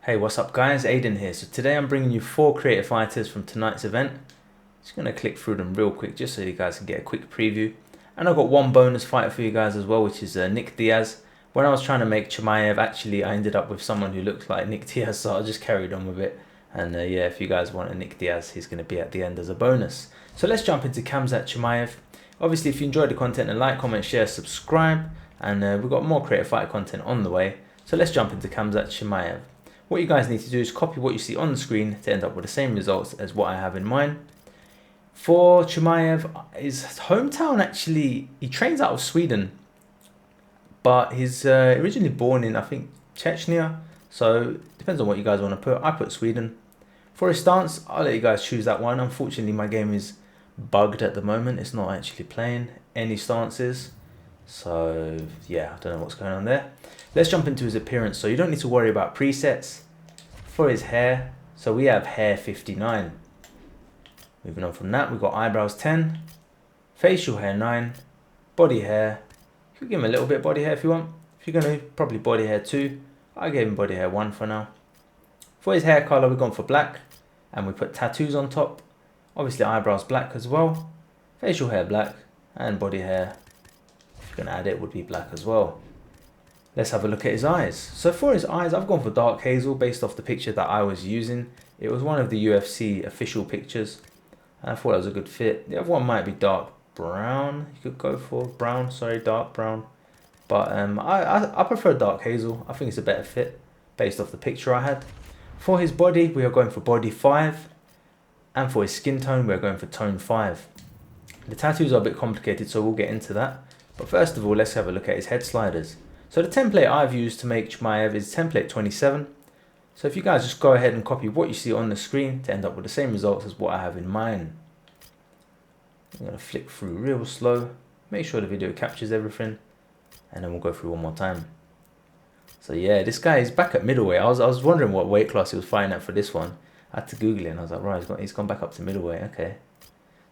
Hey, what's up guys? Aiden here. So today I'm bringing you 4 creative fighters from tonight's event. Just going to click through them real quick just so you guys can get a quick preview. And I've got one bonus fighter for you guys as well, which is Nick Diaz. When I was trying to make Chimaev, actually I ended up with someone who looked like Nick Diaz, so I just carried on with it. And yeah, if you guys want a Nick Diaz, he's going to be at the end as a bonus. So let's jump into Khamzat Chimaev. Obviously, if you enjoyed the content, then like, comment, share, subscribe. And we've got more creative fighter content on the way. So let's jump into Khamzat Chimaev. What you guys need to do is copy what you see on the screen to end up with the same results as what I have in mind. For Chimaev, his hometown actually, he trains out of Sweden, but he's originally born in, I think, Chechnya. So it depends on what you guys want to put. I put Sweden. For his stance, I'll let you guys choose that one. Unfortunately, my game is bugged at the moment. It's not actually playing any stances. So yeah, I don't know what's going on there. Let's jump into his appearance. So you don't need to worry about presets. For his hair, so we have hair 59. Moving on from that, we've got eyebrows 10, facial hair 9, body hair. You could give him a little bit of body hair if you want. If you're going to, probably body hair 2. I gave him body hair 1 for now. For his hair color, we've gone for black, and we put tattoos on top. Obviously eyebrows black as well, facial hair black, and body hair, if you're going to add it, would be black as well. Let's have a look at his eyes. So for his eyes, I've gone for dark hazel based off the picture that I was using. It was one of the UFC official pictures. I thought it was a good fit. The other one might be dark brown. You could go for brown, sorry, dark brown. But I prefer dark hazel. I think it's a better fit based off the picture I had. For his body, we are going for body 5. And for his skin tone, we're going for tone 5. The tattoos are a bit complicated, so we'll get into that. But first of all, let's have a look at his head sliders. So the template I've used to make Chimaev is template 27. So if you guys just go ahead and copy what you see on the screen to end up with the same results as what I have in mind. I'm going to flick through real slow, make sure the video captures everything, and then we'll go through one more time. So yeah, this guy is back at middleweight. I was wondering what weight class he was fighting at for this one. I had to Google it and I was like, right, he's gone back up to middleweight, okay.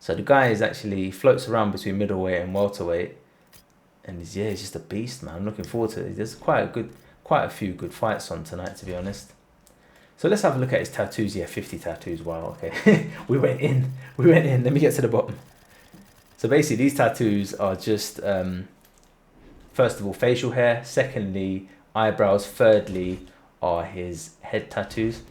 So the guy is actually, floats around between middleweight and welterweight. And he's just a beast, man. I'm looking forward to it. There's quite a few good fights on tonight, to be honest. So let's have a look at his tattoos. Yeah, 50 tattoos. Wow, okay. we went in. Let me get to the bottom. So basically, these tattoos are just, first of all, facial hair. Secondly, eyebrows. Thirdly, are his head tattoos.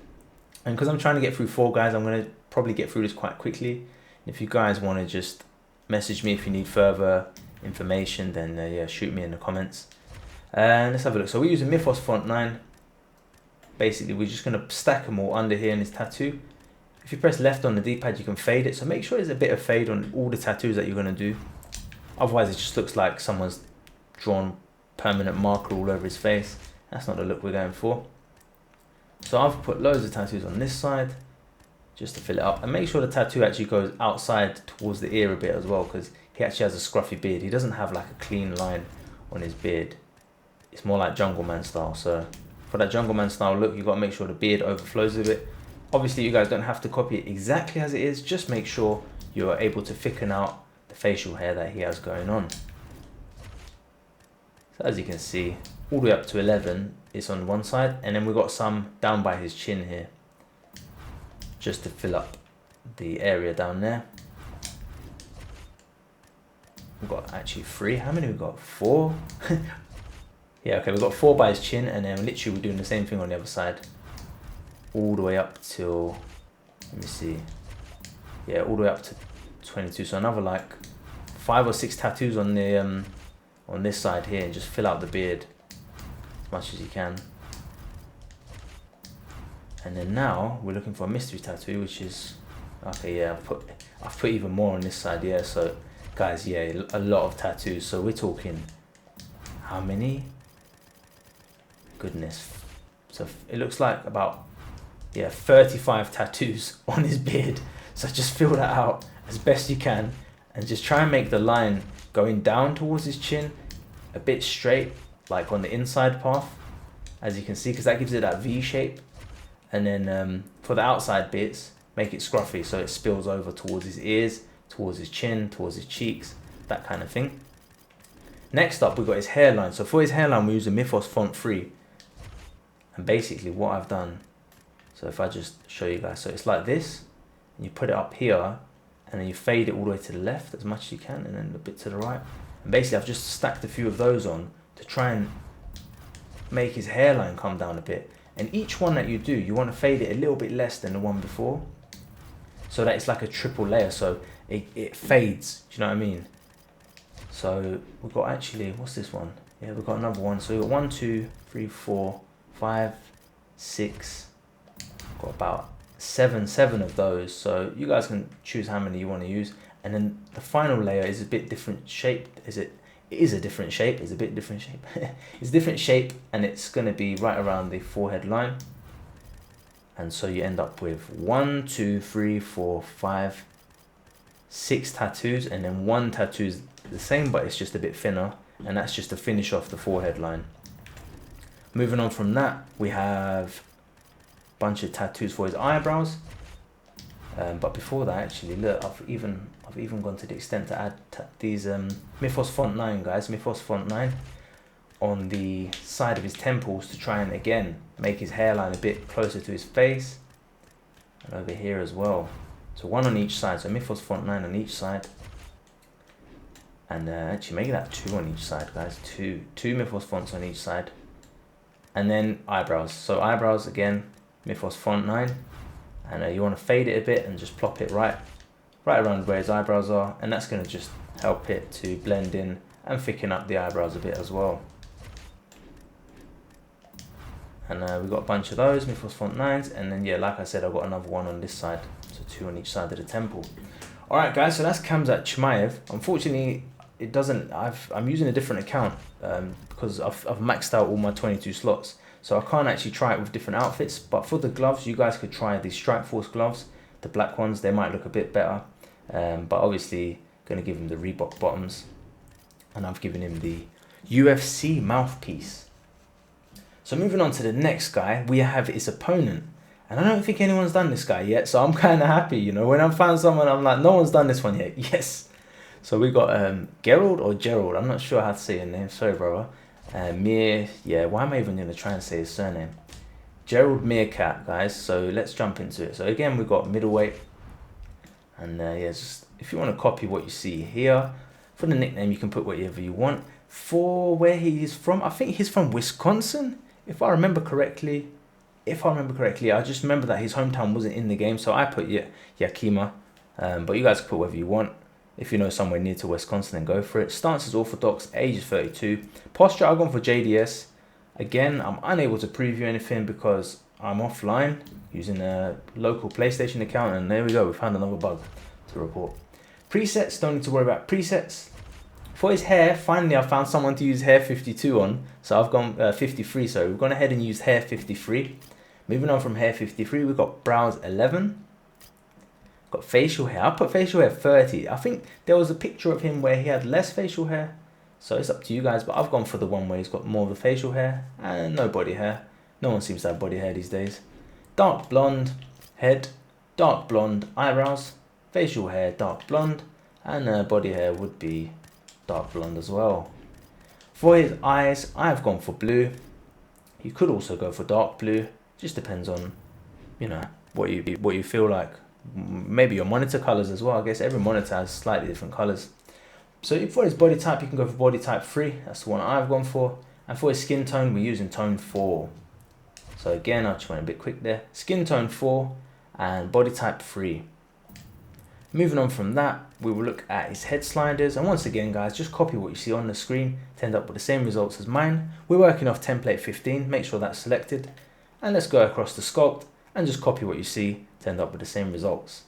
And because I'm trying to get through 4 guys, I'm going to probably get through this quite quickly. If you guys want to just message me if you need further information, then yeah, shoot me in the comments. And let's have a look. So we're using Mythos font 9. Basically, we're just going to stack them all under here in his tattoo. If you press left on the D-pad, you can fade it. So make sure there's a bit of fade on all the tattoos that you're going to do. Otherwise, it just looks like someone's drawn permanent marker all over his face. That's not the look we're going for. So I've put loads of tattoos on this side just to fill it up. And make sure the tattoo actually goes outside towards the ear a bit as well, because he actually has a scruffy beard. He doesn't have like a clean line on his beard. It's more like Jungle Man style. So for that Jungle Man style look, you've got to make sure the beard overflows a bit. Obviously, you guys don't have to copy it exactly as it is. Just make sure you are able to thicken out the facial hair that he has going on. So as you can see, all the way up to 11 is on one side. And then we've got some down by his chin here, just to fill up the area down there. We've got actually 3. How many we got? 4? Yeah, okay, we've got 4 by his chin, and then literally we're doing the same thing on the other side. All the way up till, let me see. Yeah, all the way up to 22. So another like 5 or 6 tattoos on the on this side here, and just fill out the beard as much as you can. And then now we're looking for a mystery tattoo, which is, okay, yeah, I've put even more on this side, yeah. So guys, yeah, a lot of tattoos. So we're talking, how many? Goodness. So it looks like about, yeah, 35 tattoos on his beard. So just fill that out as best you can, and just try and make the line going down towards his chin a bit straight, like on the inside path, as you can see, because that gives it that V shape. And then for the outside bits, make it scruffy so it spills over towards his ears, towards his chin, towards his cheeks, that kind of thing. Next up, we've got his hairline. So for his hairline, we use a Mythos font 3. And basically what I've done So if I just show you guys, so it's like this, and you put it up here, and then you fade it all the way to the left as much as you can, and then a bit to the right. And basically I've just stacked a few of those on to try and make his hairline come down a bit. And each one that you do, you want to fade it a little bit less than the one before, so that it's like a triple layer, so it fades, do you know what I mean? So we've got actually, what's this one? Yeah, we've got another one. So we've got 1, 2, 3, 4, 5, 6, got about seven of those. So you guys can choose how many you want to use. And then the final layer is a bit different shape. It is a different shape. It's a bit different shape. It's a different shape, and it's going to be right around the forehead line. And so you end up with 1, 2, 3, 4, 5, 6 tattoos, and then one tattoo is the same, but it's just a bit thinner, and that's just to finish off the forehead line. Moving on from that, we have a bunch of tattoos for his eyebrows. But before that, actually, look, I've even gone to the extent to add these Mythos Font 9, guys, Mythos Font 9 on the side of his temples to try and again make his hairline a bit closer to his face, and over here as well. So one on each side, so Mythos Font 9 on each side, and actually make that 2 on each side, guys, two Mythos fonts on each side, and then eyebrows. So eyebrows again, Mythos Font 9, and you want to fade it a bit and just plop it right around where his eyebrows are, and that's going to just help it to blend in and thicken up the eyebrows a bit as well. And we've got a bunch of those Mythos Font 9s, and then yeah, like I said, I've got another one on this side, so 2 on each side of the temple. Alright guys, so that's Khamzat Chimaev. Unfortunately, it doesn't, I'm using a different account because I've maxed out all my 22 slots, so I can't actually try it with different outfits. But for the gloves, you guys could try the Strike Force gloves, the black ones. They might look a bit better, but obviously going to give him the Reebok bottoms, and I've given him the UFC mouthpiece. So moving on to the next guy, we have his opponent, and I don't think anyone's done this guy yet, so I'm kind of happy, you know, when I found someone, I'm like, no one's done this one yet. Yes. So we got Gerald or Gerald, I'm not sure how to say your name, sorry brother. Yeah, why am I even going to try and say his surname? Gerald Meerschaert, guys. So let's jump into it. So again, we've got middleweight, and yeah, just if you want to copy what you see here, for the nickname you can put whatever you want. For where he's from, I think he's from Wisconsin, if I remember correctly. I just remember that his hometown wasn't in the game, so I put Yakima, but you guys can put whatever you want. If you know somewhere near to Wisconsin, then go for it. Stance is orthodox, age is 32. Posture, I've gone for JDS. Again, I'm unable to preview anything because I'm offline using a local PlayStation account, and there we go, we found another bug to report. Presets, don't need to worry about presets. For his hair, finally I found someone to use hair 52 on, so I've gone 53, so we've gone ahead and used hair 53. Moving on from hair 53, we've got brows 11. Got facial hair, I put facial hair 30. I think there was a picture of him where he had less facial hair, so it's up to you guys, but I've gone for the one where he's got more of the facial hair and no body hair. No one seems to have body hair these days. Dark blonde head, dark blonde eyebrows, facial hair dark blonde, and body hair would be dark blonde as well. For his eyes, I've gone for blue. You could also go for dark blue, just depends on, you know, what you feel like. Maybe your monitor colors as well. I guess every monitor has slightly different colors. So for his body type, you can go for body type 3. That's the one I've gone for. And for his skin tone, we're using tone 4. So again, I just went a bit quick there. Skin tone 4 and body type 3. Moving on from that, we will look at his head sliders. And once again, guys, just copy what you see on the screen to end up with the same results as mine. We're working off template 15. Make sure that's selected. And let's go across the sculpt and just copy what you see to end up with the same results.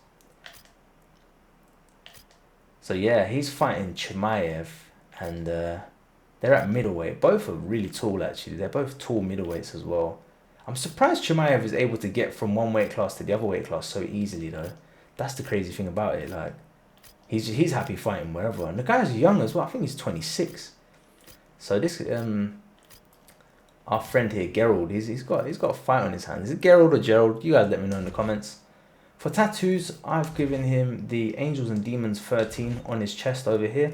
So yeah, he's fighting Chimaev, and they're at middleweight. Both are really tall, actually. They're both tall middleweights as well. I'm surprised Chimaev is able to get from one weight class to the other weight class so easily, though. That's the crazy thing about it. Like, he's happy fighting wherever, and the guy's young as well. I think he's 26. So this our friend here, Gerald, he's got a fight on his hands. Is it Gerald or Gerald? You guys let me know in the comments. For tattoos, I've given him the Angels and Demons 13 on his chest over here.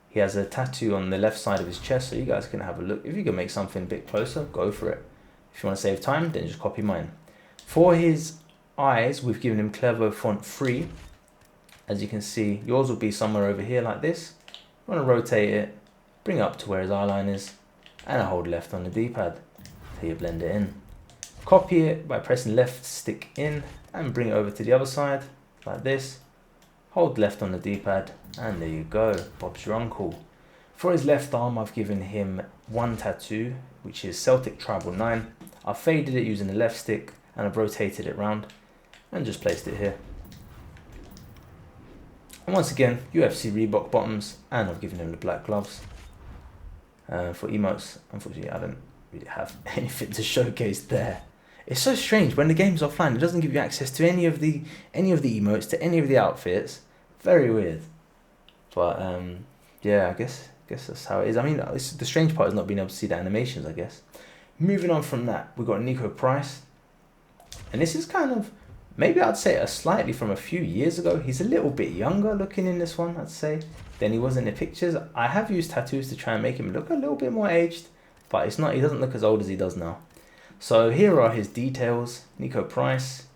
He has a tattoo on the left side of his chest, so you guys can have a look. If you can make something a bit closer, go for it. If you want to save time, then just copy mine. For his eyes, we've given him Clevo font 3. As you can see, yours will be somewhere over here like this. I'm going to rotate it, bring it up to where his eye line is, and I hold left on the D-pad till you blend it in. Copy it by pressing left stick in and bring it over to the other side like this. Hold left on the D-pad and there you go, Bob's your uncle. For his left arm, I've given him one tattoo, which is Celtic Tribal 9. I've faded it using the left stick and I've rotated it round and just placed it here. And once again, UFC Reebok bottoms, and I've given him the black gloves. For emotes, unfortunately, I don't really have anything to showcase there. It's so strange when the game's offline; it doesn't give you access to any of the emotes, to any of the outfits. Very weird. But yeah, I guess that's how it is. I mean, the strange part is not being able to see the animations, I guess. Moving on from that, we've got Niko Price, and this is kind of, maybe I'd say slightly from a few years ago. He's a little bit younger looking in this one, I'd say, than he was in the pictures. I have used tattoos to try and make him look a little bit more aged, but it's not. He doesn't look as old as he does now. So here are his details. Niko Price,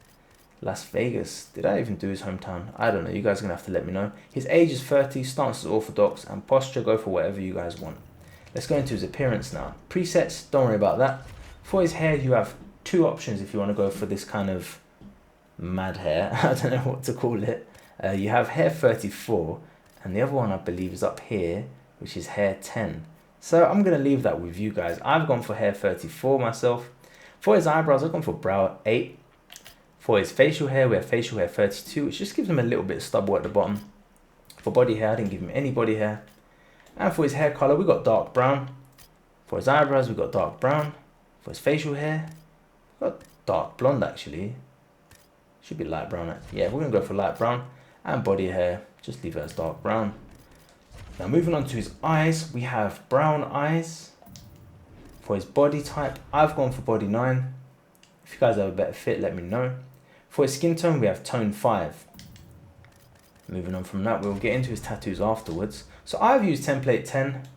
Las Vegas. Did I even do his hometown? I don't know. You guys are going to have to let me know. His age is 30, stance is orthodox, and posture, go for whatever you guys want. Let's go into his appearance now. Presets, don't worry about that. For his hair, you have two options if you want to go for this kind of mad hair. I don't know what to call it. You have hair 34, and the other one I believe is up here, which is hair 10. So I'm going to leave that with you guys. I've gone for hair 34 myself. For his eyebrows, I've gone for brow 8. For his facial hair, we have facial hair 32, which just gives him a little bit of stubble at the bottom. For body hair, I didn't give him any body hair. And for his hair color, we got dark brown. For his eyebrows, we got dark brown. For his facial hair, we got dark blonde actually. Should be light brown. Yeah, we're going to go for light brown. And body hair, just leave it as dark brown. Now moving on to his eyes, we have brown eyes. For his body type, I've gone for body 9. If you guys have a better fit, let me know. For his skin tone, we have tone 5. Moving on from that, we'll get into his tattoos afterwards. So I've used template 10.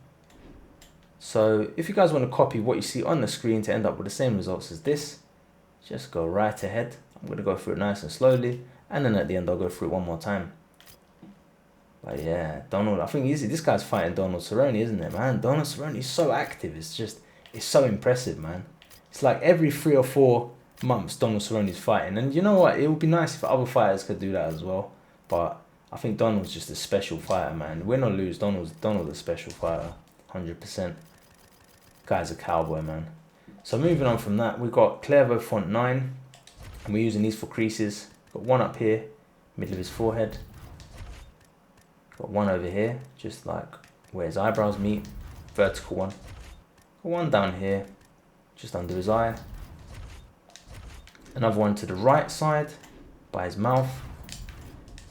So if you guys want to copy what you see on the screen to end up with the same results as this, just go right ahead. I'm going to go through it nice and slowly, and then at the end I'll go through it one more time. But yeah, Donald, I think this guy's fighting Donald Cerrone, isn't it, man? Donald Cerrone is so active. It's so impressive, man. It's like every 3 or 4 months Donald Cerrone's fighting. And you know what? It would be nice if other fighters could do that as well. But I think Donald's just a special fighter, man. Win or lose, Donald's a special fighter. 100%. Guy's a cowboy, man. So moving on from that, we've got Clevo font 9. And we're using these for creases. Got one up here, middle of his forehead. Got one over here, just like where his eyebrows meet. Vertical one. Got one down here, just under his eye. Another one to the right side, by his mouth.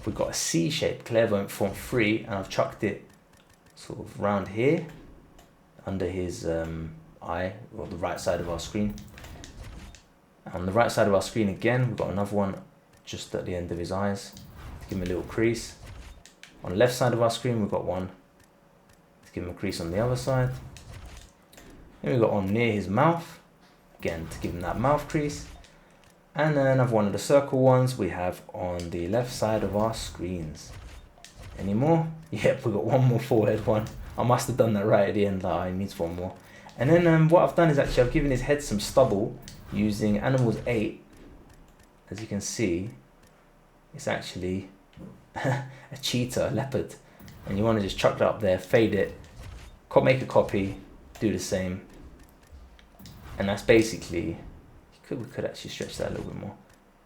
We've got a C-shaped Clevo font 3, and I've chucked it sort of round here, under his eye, or the right side of our screen. On the right side of our screen again, we've got another one just at the end of his eyes, to give him a little crease. On the left side of our screen, we've got one to give him a crease on the other side. Then we've got one near his mouth, again to give him that mouth crease. And then another one of the circle ones we have on the left side of our screens. Any more? Yep, we've got one more forehead one. I must have done that right at the end, that eye needs one more. And then what I've done is actually I've given his head some stubble using Animals 8. As you can see, it's actually a cheetah, a leopard. And you want to just chuck it up there, fade it, make a copy, do the same. And that's basically, we could actually stretch that a little bit more.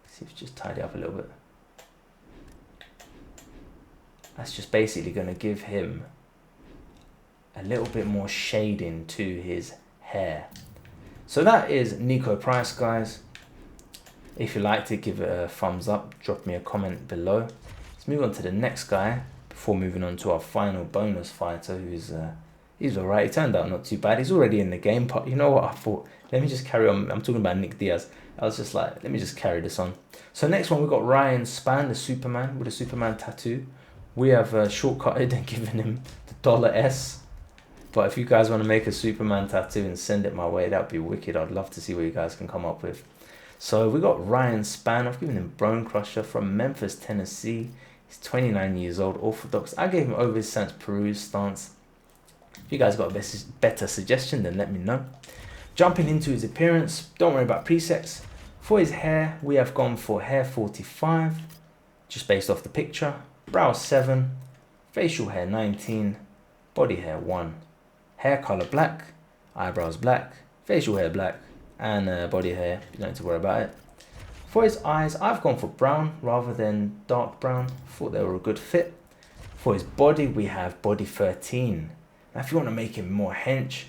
See if we just tidy up a little bit. That's just basically going to give him a little bit more shading to his hair. So that is Niko Price, guys. If you liked it, give it a thumbs up, drop me a comment below. Let's move on to the next guy before moving on to our final bonus fighter, who's he's alright. He turned out not too bad. He's already in the game, but you know what? I thought, let me just carry on. I'm talking about Nick Diaz. I was just like, let me just carry this on. So next one, we've got Ryan Spann, the Superman, with a Superman tattoo. We have shortcutted and given him the $S. But if you guys want to make a Superman tattoo and send it my way, that'd be wicked. I'd love to see what you guys can come up with. So we got Ryan Spann. I've given him Bone Crusher from Memphis, Tennessee. He's 29 years old, orthodox. I gave him over his stance, Peru's stance. If you guys got a better suggestion, then let me know. Jumping into his appearance, don't worry about presets. For his hair, we have gone for hair 45, just based off the picture. Brows 7, facial hair 19, body hair 1. Hair color black, eyebrows black, facial hair black, and body hair, you don't need to worry about it. For his eyes, I've gone for brown rather than dark brown. Thought they were a good fit. For his body, we have body 13. Now if you want to make him more hench,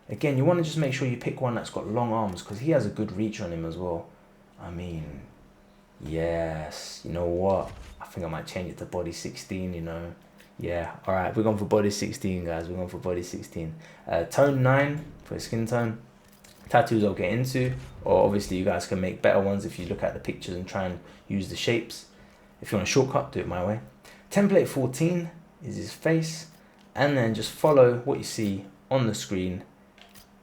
again, you want to just make sure you pick one that's got long arms, because he has a good reach on him as well. I mean, yes, you know what? I think I might change it to body 16, you know. Yeah, all right, we're going for body 16, guys. We're going for body 16. Tone 9 for his skin tone. Tattoos I'll get into, or obviously you guys can make better ones if you look at the pictures and try and use the shapes. If you want a shortcut, do it my way. Template 14 is his face, and then just follow what you see on the screen,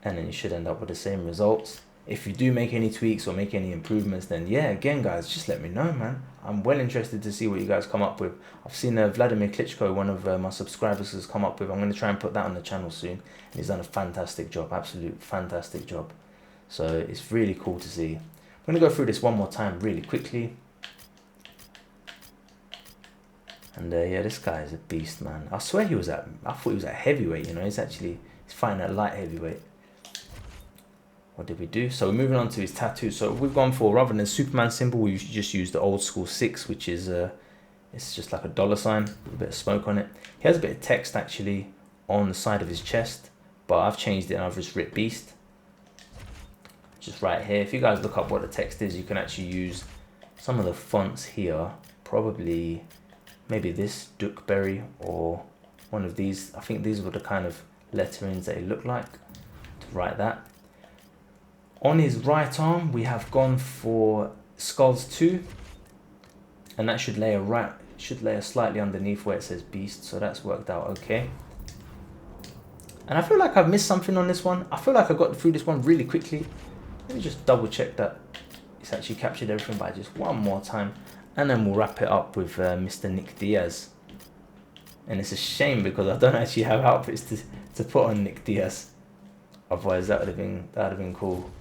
and then you should end up with the same results. If you do make any tweaks or make any improvements, then yeah, again guys, just let me know, man. I'm well interested to see what you guys come up with. I've seen Vladimir Klitschko, one of my subscribers, has come up with. I'm going to try and put that on the channel soon. And he's done a fantastic job, absolute fantastic job. So it's really cool to see. I'm going to go through this one more time really quickly. And yeah, this guy is a beast, man. I swear I thought he was at heavyweight, you know. He's fighting at light heavyweight. What did we do? So we're moving on to his tattoo. So we've gone for, rather than Superman symbol, we just used the old school 6, which is it's just like a $sign with a bit of smoke on it. He has a bit of text actually on the side of his chest, but I've changed it and I've just written beast. Just right here. If you guys look up what the text is, you can actually use some of the fonts here. Probably maybe this Dukeberry or one of these. I think these were the kind of letterings they look like to write that. On his right arm, we have gone for Skulls 2, and that should layer slightly underneath where it says Beast, so that's worked out okay. And I feel like I've missed something on this one. I feel like I got through this one really quickly. Let me just double check that it's actually captured everything by just one more time, and then we'll wrap it up with Mr. Nick Diaz. And it's a shame because I don't actually have outfits to put on Nick Diaz. Otherwise, that would have been cool.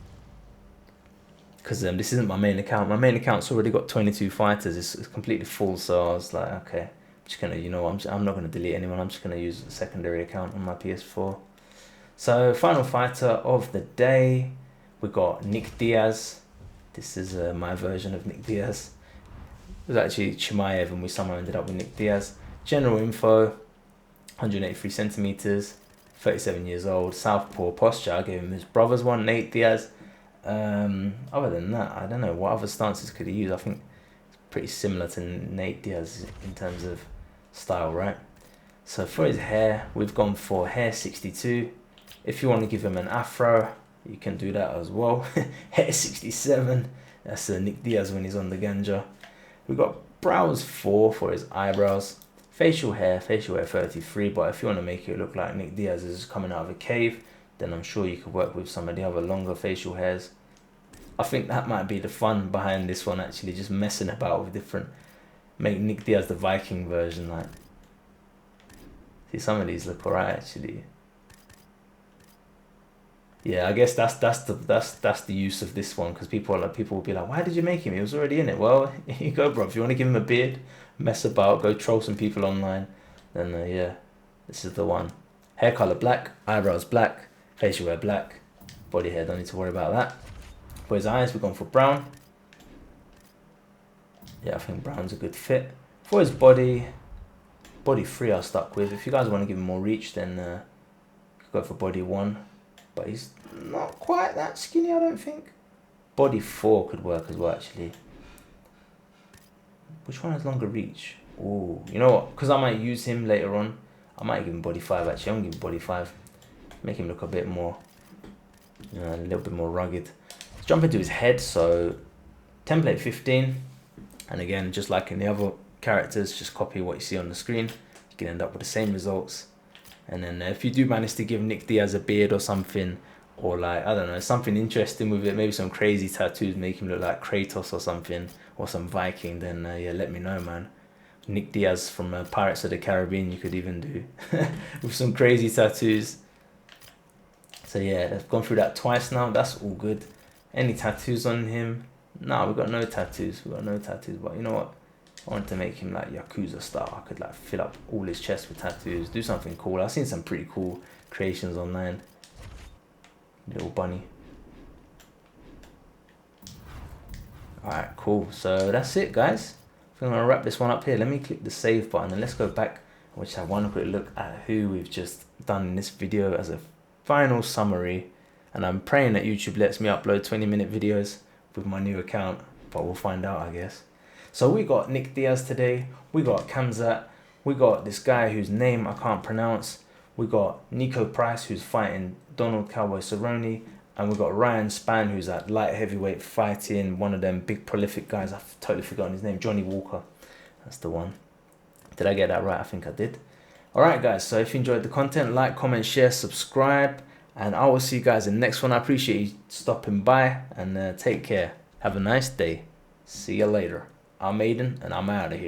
Because this isn't my main account. My main account's already got 22 fighters. It's completely full, so I was like, okay, I'm just gonna, you know, I'm not gonna delete anyone. I'm just gonna use a secondary account on my PS4. So final fighter of the day, we got Nick Diaz. This is my version of Nick Diaz. It was actually Chimaev, and we somehow ended up with Nick Diaz. General info: 183 centimeters, 37 years old, southpaw posture. I gave him his brother's one, Nate Diaz. Other than that, I don't know what other stances could he use. I think it's pretty similar to Nate Diaz in terms of style, right? So for his hair, we've gone for hair 62. If you want to give him an afro, you can do that as well. Hair 67. That's Nick Diaz when he's on the ganja. We've got brows 4 for his eyebrows. Facial hair 33. But if you want to make it look like Nick Diaz is coming out of a cave, then I'm sure you could work with some of the other longer facial hairs. I think that might be the fun behind this one, actually, just messing about with different, make Nick Diaz the Viking version, like. See, some of these look alright, actually. Yeah, I guess that's the use of this one, because people will be like, why did you make him? He was already in it. Well, here you go, bro. If you want to give him a beard, mess about, go troll some people online, then yeah, this is the one. Hair color black, eyebrows black, facial hair black, body hair, don't need to worry about that. For his eyes, we've gone for brown. Yeah, I think brown's a good fit. For his body 3 I'll stuck with. If you guys want to give him more reach, then go for body 1. But he's not quite that skinny, I don't think. Body 4 could work as well, actually. Which one has longer reach? Oh, you know what? Because I might use him later on. I might give him body 5, actually. I'm going to give him body 5. Make him look a bit more, a little bit more rugged. Let's jump into his head. So, template 15. And again, just like in the other characters, just copy what you see on the screen. You can end up with the same results. And then if you do manage to give Nick Diaz a beard or something, or like, I don't know, something interesting with it, maybe some crazy tattoos make him look like Kratos or something, or some Viking, then yeah, let me know, man. Nick Diaz from Pirates of the Caribbean you could even do with some crazy tattoos. So yeah, they've gone through that twice now. That's all good. Any tattoos on him? Nah, we got no tattoos. We got no tattoos. But you know what? I want to make him like Yakuza style. I could like fill up all his chest with tattoos. Do something cool. I've seen some pretty cool creations online. Little bunny. Alright, cool. So that's it, guys. I'm going to wrap this one up here. Let me click the save button and let's go back and just have one quick look at who we've just done in this video as a final summary. And I'm praying that YouTube lets me upload 20-minute videos with my new account, but we'll find out, I guess. So we got Nick Diaz today. We got Khamzat. We got this guy whose name I can't pronounce. We got Niko Price, who's fighting Donald Cowboy Cerrone. And we got Ryan Spann, who's at light heavyweight fighting one of them big prolific guys. I've totally forgotten his name. Johnny Walker. That's the one. Did I get that right? I think I did. Alright guys, so if you enjoyed the content, like, comment, share, subscribe. And I will see you guys in the next one. I appreciate you stopping by and take care. Have a nice day. See you later. I'm Aiden and I'm out of here.